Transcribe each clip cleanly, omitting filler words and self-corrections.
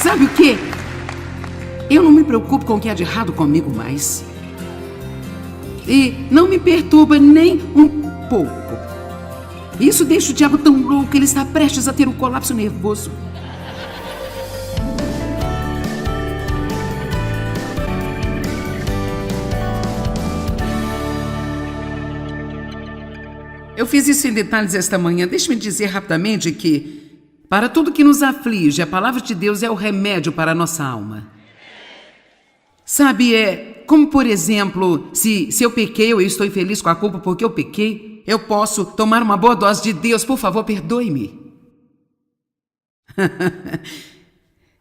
Sabe o quê? Eu não me preocupo com o que há de errado comigo mais. E não me perturba nem um pouco. Isso deixa o diabo tão louco, ele está prestes a ter um colapso nervoso. Eu fiz isso em detalhes esta manhã. Deixe-me dizer rapidamente que, para tudo que nos aflige, a palavra de Deus é o remédio para a nossa alma. Sabe, como por exemplo, se eu pequei ou eu estou infeliz com a culpa porque eu pequei, eu posso tomar uma boa dose de Deus, por favor, perdoe-me.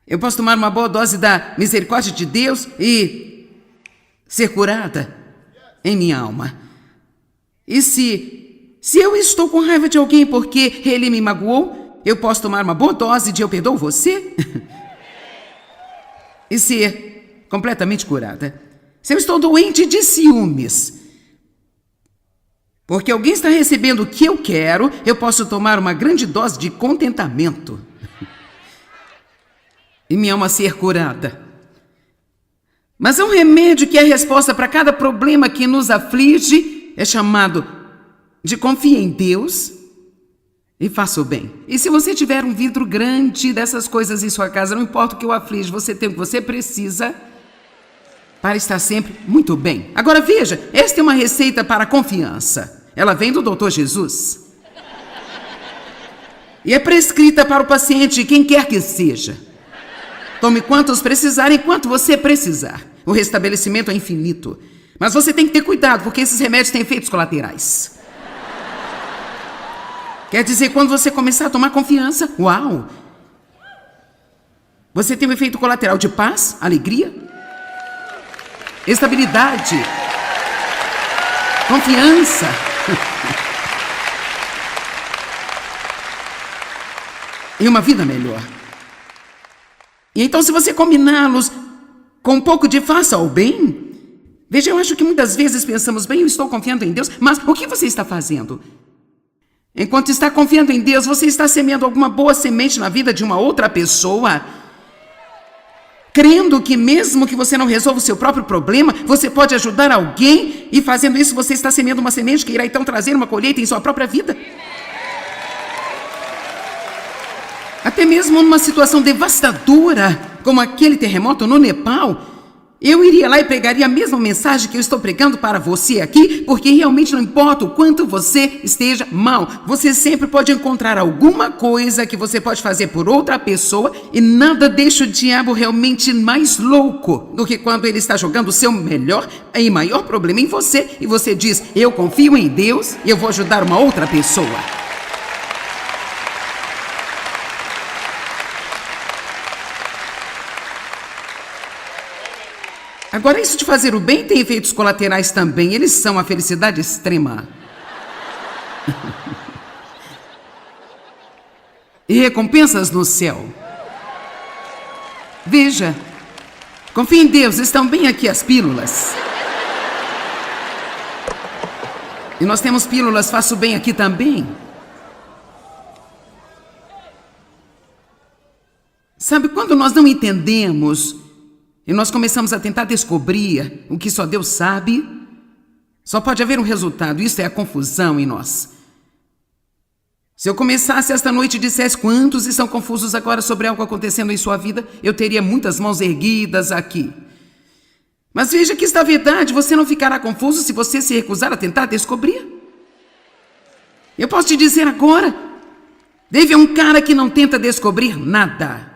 Eu posso tomar uma boa dose da misericórdia de Deus e ser curada em minha alma. E se eu estou com raiva de alguém porque ele me magoou, eu posso tomar uma boa dose de eu perdoo você e ser completamente curada. Se eu estou doente de ciúmes, porque alguém está recebendo o que eu quero, eu posso tomar uma grande dose de contentamento e minha alma ser curada. Mas é um remédio que é a resposta para cada problema que nos aflige, é chamado de confie em Deus e faça o bem. E se você tiver um vidro grande dessas coisas em sua casa, não importa o que o aflige, você tem o que você precisa para estar sempre muito bem. Agora veja, esta é uma receita para a confiança. Ela vem do Dr. Jesus. E é prescrita para o paciente, quem quer que seja. Tome quantos precisarem, quanto você precisar. O restabelecimento é infinito. Mas você tem que ter cuidado, porque esses remédios têm efeitos colaterais. Quer dizer, quando você começar a tomar confiança, uau! Você tem um efeito colateral de paz, alegria, estabilidade, confiança. E uma vida melhor. E então, se você combiná-los com um pouco de faça o bem, veja, eu acho que muitas vezes pensamos, bem, eu estou confiando em Deus, mas o que você está fazendo? Enquanto está confiando em Deus, você está semeando alguma boa semente na vida de uma outra pessoa, crendo que mesmo que você não resolva o seu próprio problema, você pode ajudar alguém, e fazendo isso você está semeando uma semente que irá então trazer uma colheita em sua própria vida. Até mesmo numa situação devastadora, como aquele terremoto no Nepal, eu iria lá e pregaria a mesma mensagem que eu estou pregando para você aqui, porque realmente não importa o quanto você esteja mal, você sempre pode encontrar alguma coisa que você pode fazer por outra pessoa, e nada deixa o diabo realmente mais louco do que quando ele está jogando o seu melhor e maior problema em você, e você diz, eu confio em Deus e eu vou ajudar uma outra pessoa. Agora, isso de fazer o bem tem efeitos colaterais também. Eles são a felicidade extrema. E recompensas no céu. Veja, confie em Deus, estão bem aqui as pílulas. E nós temos pílulas, faço bem aqui também. Sabe, quando nós não entendemos e nós começamos a tentar descobrir o que só Deus sabe, só pode haver um resultado, isso é a confusão em nós. Se eu começasse esta noite e dissesse quantos estão confusos agora sobre algo acontecendo em sua vida, eu teria muitas mãos erguidas aqui. Mas veja que está a verdade, você não ficará confuso se você se recusar a tentar descobrir. Eu posso te dizer agora, Dave é um cara que não tenta descobrir nada.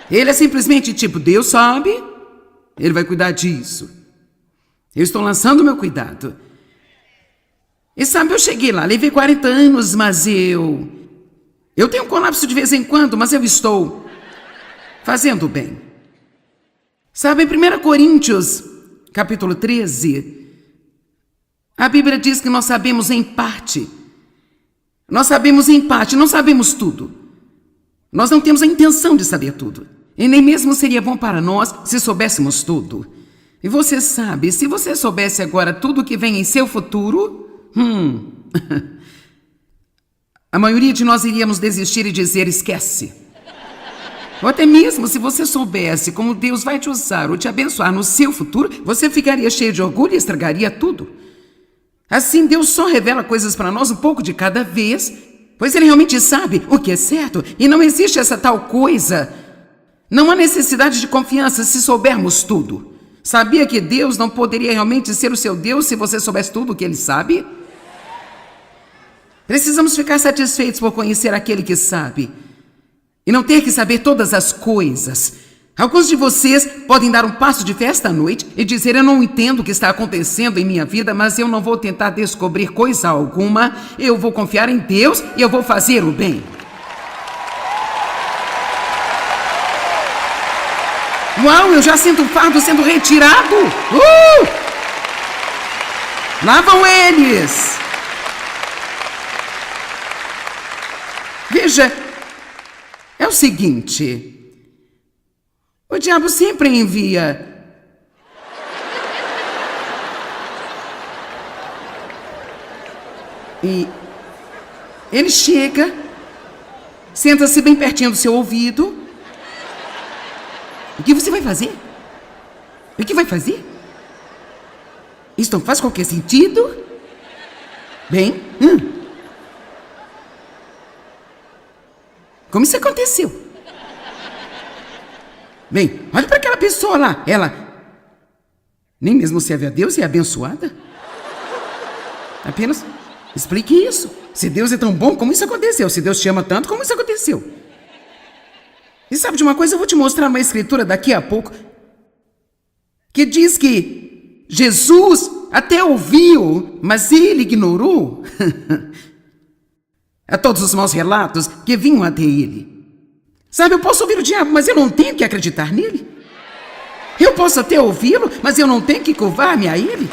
Ele é simplesmente tipo, Deus sabe, Ele vai cuidar disso. Eu estou lançando o meu cuidado. E sabe, eu cheguei lá, levei 40 anos, mas eu tenho um colapso de vez em quando, mas eu estou fazendo bem. Sabe, em 1 Coríntios, capítulo 13, a Bíblia diz que nós sabemos em parte. Nós sabemos em parte, não sabemos tudo. Nós não temos a intenção de saber tudo. E nem mesmo seria bom para nós se soubéssemos tudo. E você sabe, se você soubesse agora tudo o que vem em seu futuro, a maioria de nós iríamos desistir e dizer, esquece. Ou até mesmo se você soubesse como Deus vai te usar ou te abençoar no seu futuro, você ficaria cheio de orgulho e estragaria tudo. Assim, Deus só revela coisas para nós um pouco de cada vez, pois Ele realmente sabe o que é certo e não existe essa tal coisa. Não há necessidade de confiança se soubermos tudo. Sabia que Deus não poderia realmente ser o seu Deus se você soubesse tudo o que Ele sabe? Precisamos ficar satisfeitos por conhecer aquele que sabe e não ter que saber todas as coisas. Alguns de vocês podem dar um passo de fé esta noite e dizer: eu não entendo o que está acontecendo em minha vida, mas eu não vou tentar descobrir coisa alguma. Eu vou confiar em Deus e eu vou fazer o bem. Uau, eu já sinto o fardo sendo retirado. Lá vão eles. Veja, é o seguinte. O diabo sempre envia e ele chega, senta-se bem pertinho do seu ouvido. O que você vai fazer? O que vai fazer? Isso não faz qualquer sentido? Bem, como isso aconteceu? Bem, olha para aquela pessoa lá. Ela nem mesmo serve a Deus e é abençoada. Apenas explique isso. Se Deus é tão bom, como isso aconteceu? Se Deus te ama tanto, como isso aconteceu? E sabe de uma coisa? Eu vou te mostrar uma escritura daqui a pouco que diz que Jesus até ouviu, mas ele ignorou a todos os maus relatos que vinham até ele. Sabe, eu posso ouvir o diabo, mas eu não tenho que acreditar nele. Eu posso até ouvi-lo, mas eu não tenho que curvar-me a ele.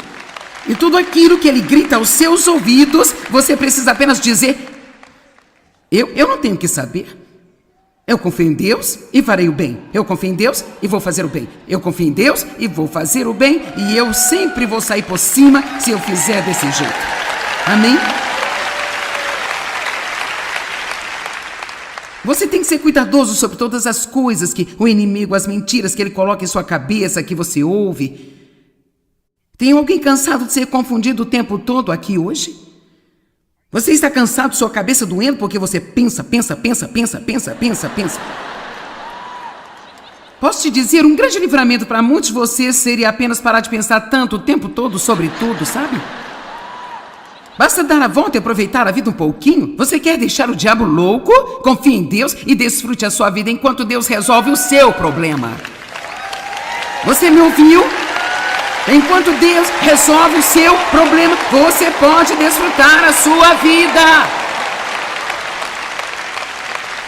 E tudo aquilo que ele grita aos seus ouvidos, você precisa apenas dizer: eu não tenho que saber. Eu confio em Deus e farei o bem. Eu confio em Deus e vou fazer o bem. Eu confio em Deus e vou fazer o bem. E eu sempre vou sair por cima se eu fizer desse jeito. Amém? Você tem que ser cuidadoso sobre todas as coisas que o inimigo, as mentiras que ele coloca em sua cabeça, que você ouve. Tem alguém cansado de ser confundido o tempo todo aqui hoje? Você está cansado, sua cabeça doendo, porque você pensa. Posso te dizer, um grande livramento para muitos de vocês seria apenas parar de pensar tanto o tempo todo sobre tudo, sabe? Basta dar a volta e aproveitar a vida um pouquinho. Você quer deixar o diabo louco? Confie em Deus e desfrute a sua vida enquanto Deus resolve o seu problema. Você me ouviu? Enquanto Deus resolve o seu problema, você pode desfrutar a sua vida.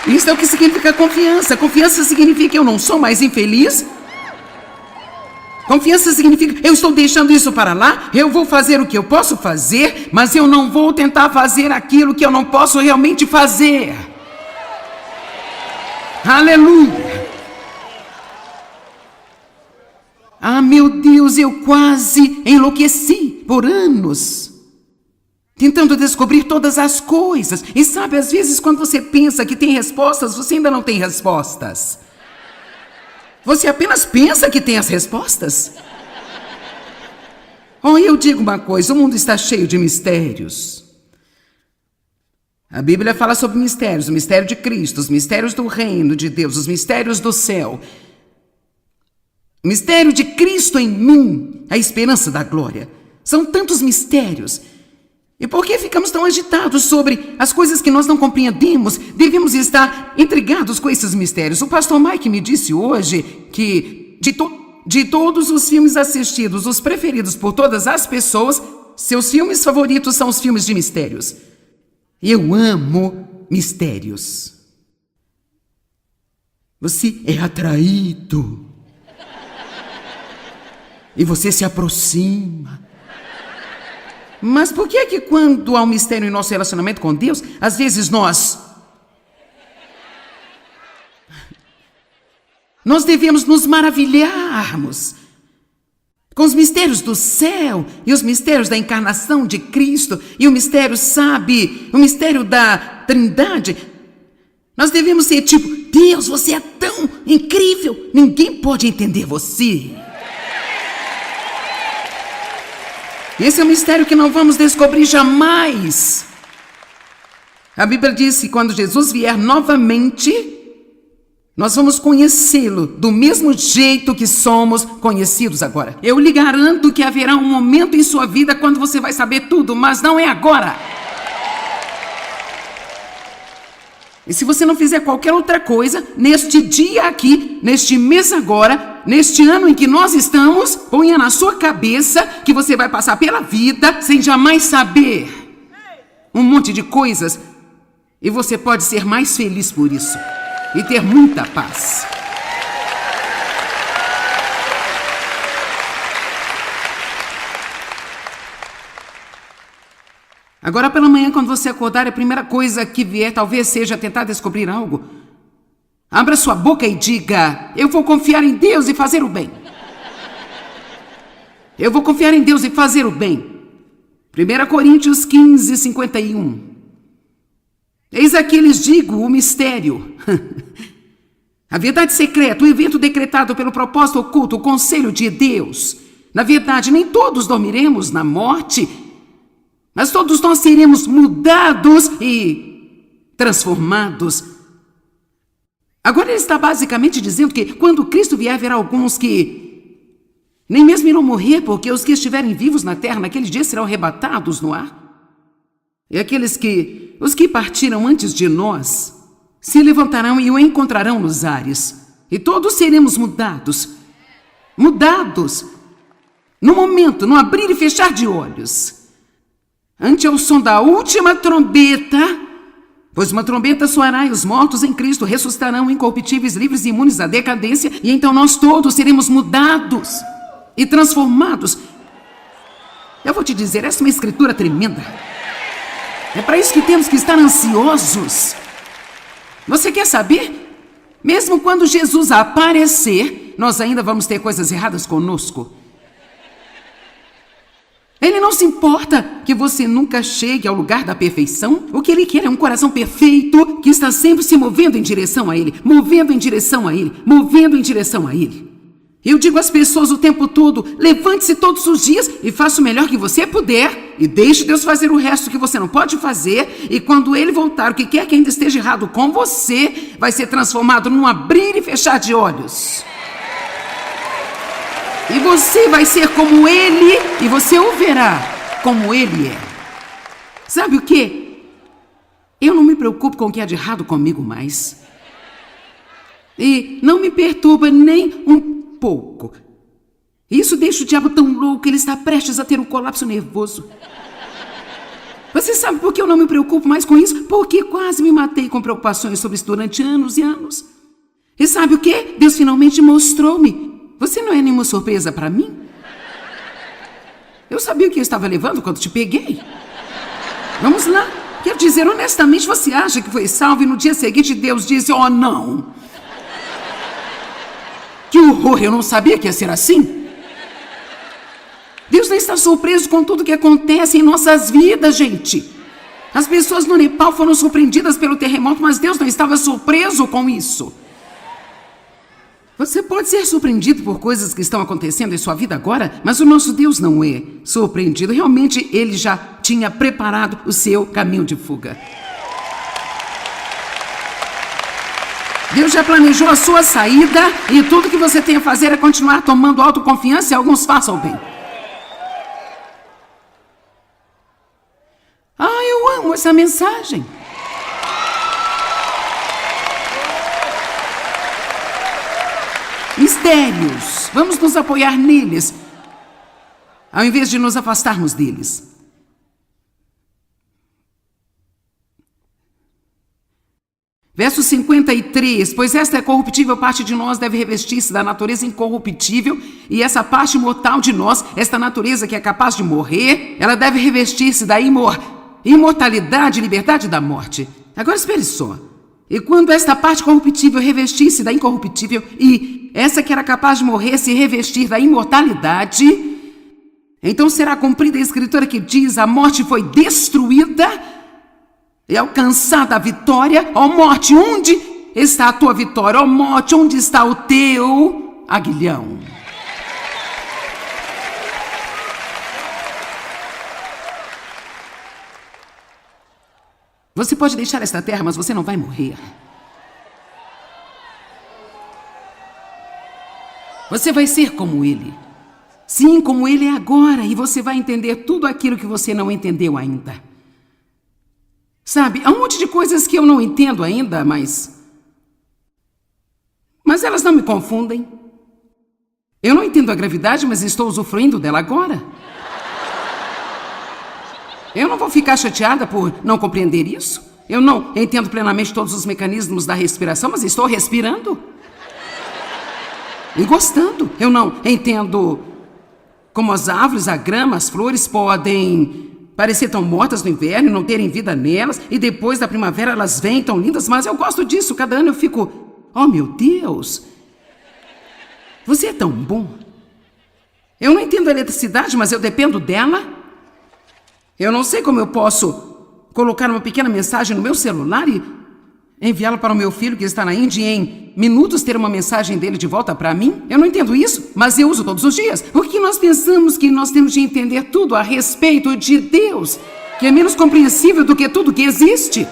Isso é o que significa confiança. Confiança significa que eu não sou mais infeliz. Confiança significa: eu estou deixando isso para lá, eu vou fazer o que eu posso fazer, mas eu não vou tentar fazer aquilo que eu não posso realmente fazer. Aleluia! Ah, meu Deus, eu quase enlouqueci por anos, tentando descobrir todas as coisas. E sabe, às vezes quando você pensa que tem respostas, você ainda não tem respostas. Você apenas pensa que tem as respostas. Oh, eu digo uma coisa, o mundo está cheio de mistérios. A Bíblia fala sobre mistérios, o mistério de Cristo, os mistérios do reino de Deus, os mistérios do céu. O mistério de Cristo em mim, a esperança da glória. São tantos mistérios. E por que ficamos tão agitados sobre as coisas que nós não compreendemos? Devemos estar intrigados com esses mistérios. O pastor Mike me disse hoje que de todos os filmes assistidos, os preferidos por todas as pessoas, seus filmes favoritos são os filmes de mistérios. Eu amo mistérios. Você é atraído. E você se aproxima. Mas por que é que quando há um mistério em nosso relacionamento com Deus, às vezes nós devemos nos maravilharmos com os mistérios do céu e os mistérios da encarnação de Cristo e o mistério, sabe, o mistério da Trindade. Nós devemos ser tipo, Deus, você é tão incrível, ninguém pode entender você. Esse é um mistério que não vamos descobrir jamais. A Bíblia diz que quando Jesus vier novamente, nós vamos conhecê-lo do mesmo jeito que somos conhecidos agora. Eu lhe garanto que haverá um momento em sua vida quando você vai saber tudo, mas não é agora. E se você não fizer qualquer outra coisa, neste dia aqui, neste mês agora, neste ano em que nós estamos, ponha na sua cabeça que você vai passar pela vida sem jamais saber um monte de coisas. E você pode ser mais feliz por isso e ter muita paz. Agora pela manhã, quando você acordar, a primeira coisa que vier talvez seja tentar descobrir algo. Abra sua boca e diga, eu vou confiar em Deus e fazer o bem. Eu vou confiar em Deus e fazer o bem. 1 Coríntios 15, 51. Eis aqui lhes digo o mistério. A verdade secreta, o evento decretado pelo propósito oculto, o conselho de Deus. Na verdade, nem todos dormiremos na morte, mas todos nós seremos mudados e transformados. Agora ele está basicamente dizendo que quando Cristo vier, haverá alguns que nem mesmo irão morrer, porque os que estiverem vivos na terra naquele dia serão arrebatados no ar. E os que partiram antes de nós, se levantarão e o encontrarão nos ares. E todos seremos mudados. Mudados. No momento, no abrir e fechar de olhos. Ante ao som da última trombeta, pois uma trombeta soará e os mortos em Cristo ressuscitarão incorruptíveis, livres e imunes à decadência, e então nós todos seremos mudados e transformados. Eu vou te dizer, essa é uma escritura tremenda. É para isso que temos que estar ansiosos. Você quer saber? Mesmo quando Jesus aparecer, nós ainda vamos ter coisas erradas conosco. Ele não se importa que você nunca chegue ao lugar da perfeição. O que ele quer é um coração perfeito que está sempre se movendo em direção a ele, movendo em direção a ele, movendo em direção a ele. Eu digo às pessoas o tempo todo, levante-se todos os dias e faça o melhor que você puder e deixe Deus fazer o resto que você não pode fazer, e quando ele voltar, o que quer que ainda esteja errado com você vai ser transformado num abrir e fechar de olhos. E você vai ser como ele, e você o verá como ele é. Sabe o quê? Eu não me preocupo com o que há de errado comigo mais. E não me perturba nem um pouco. Isso deixa o diabo tão louco, ele está prestes a ter um colapso nervoso. Você sabe por que eu não me preocupo mais com isso? Porque quase me matei com preocupações sobre isso durante anos e anos. E sabe o quê? Deus finalmente mostrou-me. Você não é nenhuma surpresa para mim? Eu sabia o que eu estava levando quando te peguei. Vamos lá. Quero dizer, honestamente, você acha que foi salvo e no dia seguinte Deus disse, oh não. Que horror, eu não sabia que ia ser assim. Deus não está surpreso com tudo que acontece em nossas vidas, gente. As pessoas no Nepal foram surpreendidas pelo terremoto, mas Deus não estava surpreso com isso. Você pode ser surpreendido por coisas que estão acontecendo em sua vida agora, mas o nosso Deus não é surpreendido. Realmente, Ele já tinha preparado o seu caminho de fuga. Deus já planejou a sua saída e tudo que você tem a fazer é continuar tomando autoconfiança e alguns façam bem. Eu amo essa mensagem. Mistérios. Vamos nos apoiar neles, ao invés de nos afastarmos deles. Verso 53, pois esta é corruptível parte de nós deve revestir-se da natureza incorruptível, e essa parte mortal de nós, esta natureza que é capaz de morrer, ela deve revestir-se da imortalidade e liberdade da morte. Agora espere só. E quando esta parte corruptível revestir-se da incorruptível, e essa que era capaz de morrer se revestir da imortalidade, então será cumprida a escritura que diz, a morte foi destruída. e alcançada a vitória, ó morte, onde está a tua vitória? Ó morte, onde está o teu aguilhão? Você pode deixar esta terra, mas você não vai morrer. Você vai ser como ele. Sim, como ele é agora, e você vai entender tudo aquilo que você não entendeu ainda. Sabe, há um monte de coisas que eu não entendo ainda, mas elas não me confundem. Eu não entendo a gravidade, mas estou usufruindo dela agora. Eu não vou ficar chateada por não compreender isso. Eu não entendo plenamente todos os mecanismos da respiração, mas estou respirando. E gostando. Eu não entendo como as árvores, a grama, as flores podem parecer tão mortas no inverno e não terem vida nelas, e depois da primavera elas vêm tão lindas, mas eu gosto disso. Cada ano eu fico, oh meu Deus, você é tão bom. Eu não entendo a eletricidade, mas eu dependo dela. Eu não sei como eu posso colocar uma pequena mensagem no meu celular e enviá-la para o meu filho que está na Índia e em minutos ter uma mensagem dele de volta para mim. Eu não entendo isso, mas eu uso todos os dias. Porque nós pensamos que nós temos de entender tudo a respeito de Deus, que é menos compreensível do que tudo que existe.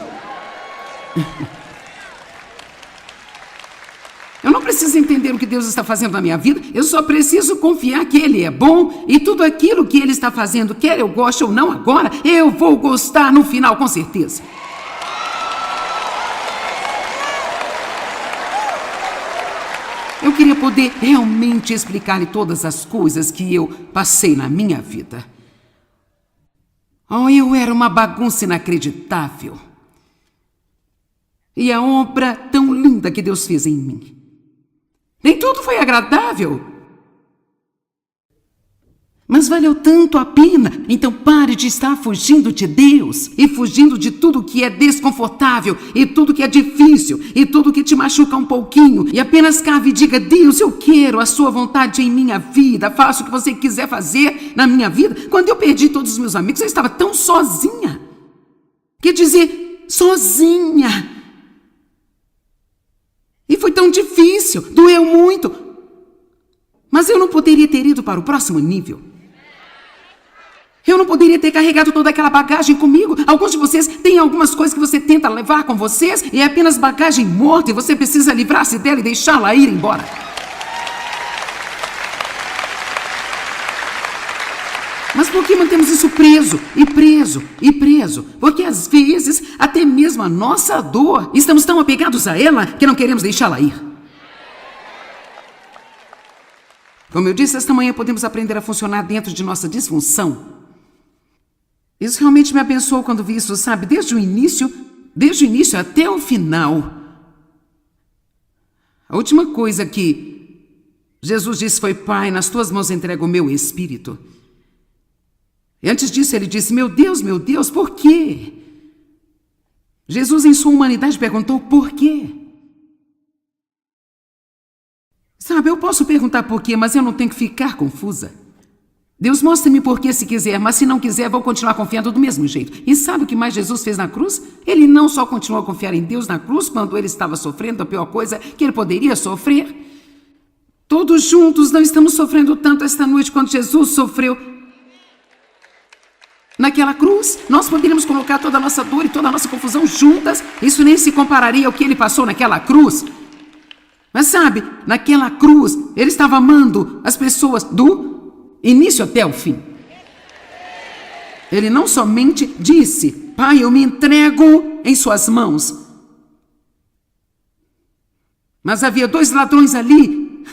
Eu não preciso entender o que Deus está fazendo na minha vida, eu só preciso confiar que Ele é bom e tudo aquilo que Ele está fazendo, quer eu goste ou não agora, eu vou gostar no final, com certeza. Eu queria poder realmente explicar-lhe todas as coisas que eu passei na minha vida. Oh, eu era uma bagunça inacreditável. E a obra tão linda que Deus fez em mim. Nem tudo foi agradável, mas valeu tanto a pena. Então pare de estar fugindo de Deus e fugindo de tudo que é desconfortável e tudo que é difícil e tudo que te machuca um pouquinho, e apenas cave e diga: Deus, eu quero a sua vontade em minha vida, faça o que você quiser fazer na minha vida. Quando eu perdi todos os meus amigos, eu estava tão sozinha. Quer dizer, sozinha. E foi tão difícil, doeu muito. Mas eu não poderia ter ido para o próximo nível. Eu não poderia ter carregado toda aquela bagagem comigo. Alguns de vocês têm algumas coisas que você tenta levar com vocês e é apenas bagagem morta e você precisa livrar-se dela e deixá-la ir embora. Mas por que mantemos isso preso, e preso, e preso? Porque às vezes, até mesmo a nossa dor, estamos tão apegados a ela que não queremos deixá-la ir. Como eu disse, esta manhã podemos aprender a funcionar dentro de nossa disfunção. Isso realmente me abençoou quando vi isso, sabe? Desde o início até o final. A última coisa que Jesus disse foi: Pai, nas tuas mãos entrego o meu espírito. E antes disso ele disse: meu Deus, por quê? Jesus em sua humanidade perguntou por quê? Sabe, eu posso perguntar por quê, mas eu não tenho que ficar confusa. Deus mostra-me por quê se quiser, mas se não quiser, vou continuar confiando do mesmo jeito. E sabe o que mais Jesus fez na cruz? Ele não só continuou a confiar em Deus na cruz quando ele estava sofrendo a pior coisa que ele poderia sofrer. Todos juntos não estamos sofrendo tanto esta noite quanto Jesus sofreu naquela cruz. Nós poderíamos colocar toda a nossa dor e toda a nossa confusão juntas. Isso nem se compararia ao que ele passou naquela cruz. Mas sabe, naquela cruz, ele estava amando as pessoas do início até o fim. Ele não somente disse: Pai, eu me entrego em suas mãos. Mas havia 2 ladrões ali.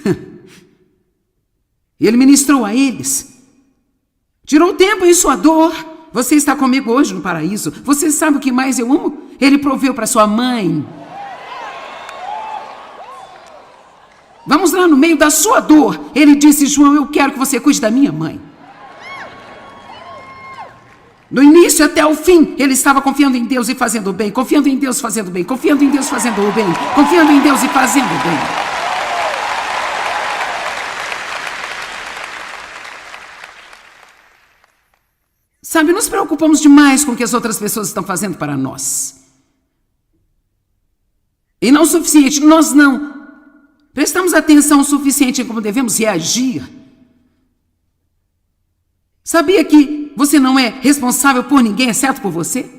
E ele ministrou a eles. Tirou tempo em sua dor. Você está comigo hoje no paraíso. Você sabe o que mais eu amo? Ele proveu para sua mãe. Vamos lá no meio da sua dor. Ele disse: João, eu quero que você cuide da minha mãe. Do início até o fim, ele estava confiando em Deus e fazendo o bem, confiando em Deus fazendo o bem, confiando em Deus fazendo o bem, confiando em Deus e fazendo o bem. Sabe, nos preocupamos demais com o que as outras pessoas estão fazendo para nós. E não o suficiente, nós não prestamos atenção o suficiente em como devemos reagir. Sabia que você não é responsável por ninguém, exceto por você?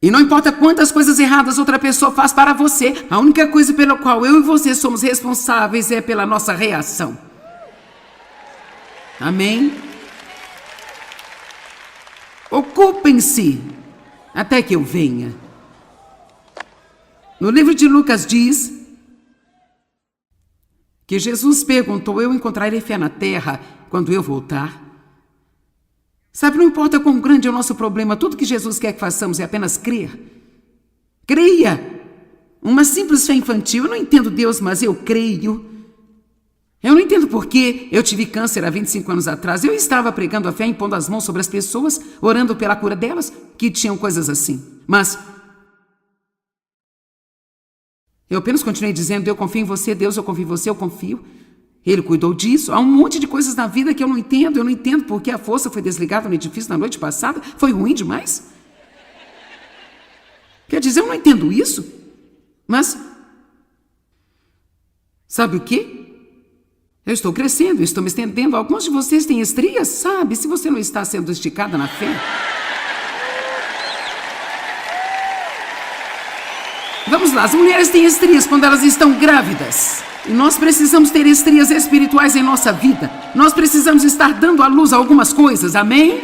E não importa quantas coisas erradas outra pessoa faz para você, a única coisa pela qual eu e você somos responsáveis é pela nossa reação. Amém? Ocupem-se até que eu venha. No livro de Lucas diz que Jesus perguntou: eu encontrarei fé na terra quando eu voltar? Sabe, não importa quão grande é o nosso problema, tudo que Jesus quer que façamos é apenas crer. Creia! Uma simples fé infantil. Eu não entendo Deus, mas eu creio. Eu não entendo por que eu tive câncer há 25 anos atrás. Eu estava pregando a fé, impondo as mãos sobre as pessoas, orando pela cura delas, que tinham coisas assim. Mas eu apenas continuei dizendo: eu confio em você, Deus, eu confio em você, eu confio. Ele cuidou disso. Há um monte de coisas na vida que eu não entendo. Eu não entendo porque a força foi desligada no edifício na noite passada. Foi ruim demais. Quer dizer, eu não entendo isso. Mas sabe o quê? Eu estou crescendo, estou me estendendo. Alguns de vocês têm estrias, sabe? Se você não está sendo esticada na fé. Vamos lá, as mulheres têm estrias quando elas estão grávidas. E nós precisamos ter estrias espirituais em nossa vida. Nós precisamos estar dando à luz a algumas coisas, amém?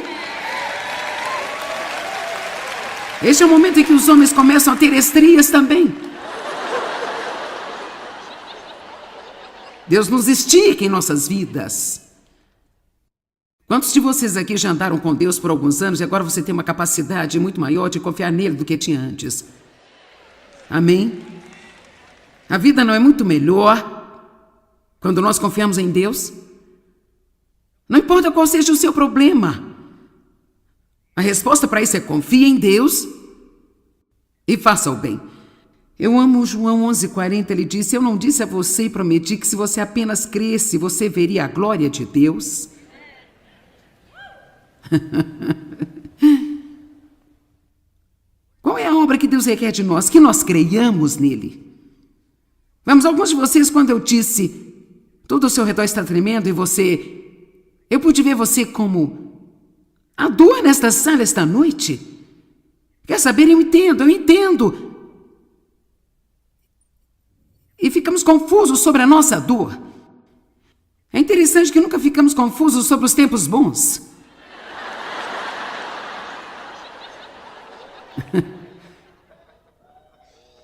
Este é o momento em que os homens começam a ter estrias também. Deus nos estica em nossas vidas. Quantos de vocês aqui já andaram com Deus por alguns anos e agora você tem uma capacidade muito maior de confiar nele do que tinha antes? Amém? A vida não é muito melhor quando nós confiamos em Deus? Não importa qual seja o seu problema. A resposta para isso é: confie em Deus e faça o bem. Eu amo João 11:40, ele disse: eu não disse a você e prometi que se você apenas cresce, você veria a glória de Deus? Qual é a obra que Deus requer de nós? Que nós creiamos nele. Vamos, alguns de vocês, quando eu disse tudo ao seu redor está tremendo e eu pude ver você como a dor nesta sala esta noite. Quer saber? Eu entendo. E ficamos confusos sobre a nossa dor. É interessante que nunca ficamos confusos sobre os tempos bons.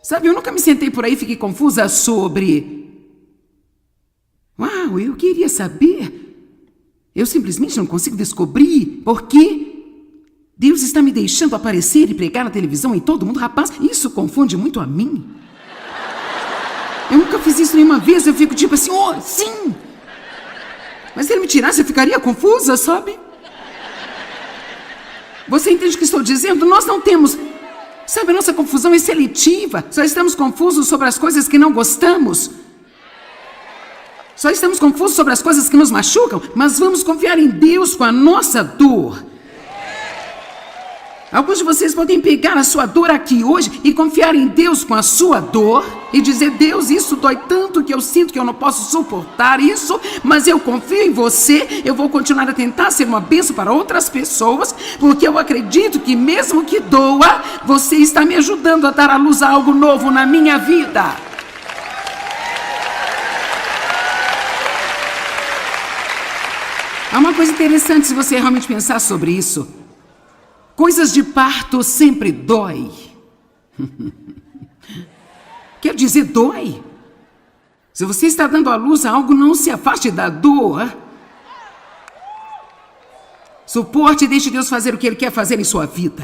Sabe, eu nunca me sentei por aí e fiquei confusa sobre: uau, eu queria saber. Eu simplesmente não consigo descobrir por que Deus está me deixando aparecer e pregar na televisão em todo mundo. Rapaz, isso confunde muito a mim. Eu nunca fiz isso nenhuma vez. Eu fico tipo assim: oh, sim. Mas se ele me tirasse, eu ficaria confusa, sabe? Você entende o que estou dizendo? Nós não temos... Sabe, a nossa confusão é seletiva. Só estamos confusos sobre as coisas que não gostamos. Só estamos confusos sobre as coisas que nos machucam. Mas vamos confiar em Deus com a nossa dor. Alguns de vocês podem pegar a sua dor aqui hoje e confiar em Deus com a sua dor e dizer: Deus, isso dói tanto que eu sinto que eu não posso suportar isso, mas eu confio em você, eu vou continuar a tentar ser uma bênção para outras pessoas, porque eu acredito que mesmo que doa, você está me ajudando a dar à luz a algo novo na minha vida. Há uma coisa interessante se você realmente pensar sobre isso. Coisas de parto sempre dói. Quer dizer, dói. Se você está dando à luz a algo, não se afaste da dor. Suporte e deixe Deus fazer o que Ele quer fazer em sua vida.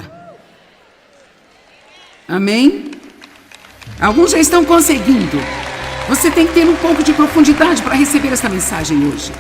Amém? Alguns já estão conseguindo. Você tem que ter um pouco de profundidade para receber esta mensagem hoje.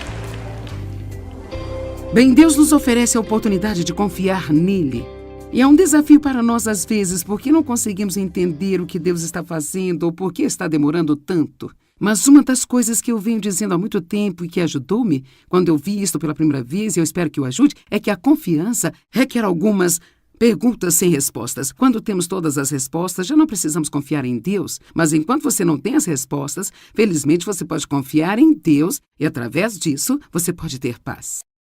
Bem, Deus nos oferece a oportunidade de confiar nele. E é um desafio para nós às vezes, porque não conseguimos entender o que Deus está fazendo ou por que está demorando tanto. Mas uma das coisas que eu venho dizendo há muito tempo e que ajudou-me, quando eu vi isto pela primeira vez, e eu espero que o ajude, é que a confiança requer algumas perguntas sem respostas. Quando temos todas as respostas, já não precisamos confiar em Deus. Mas enquanto você não tem as respostas, felizmente você pode confiar em Deus e, através disso, você pode ter paz.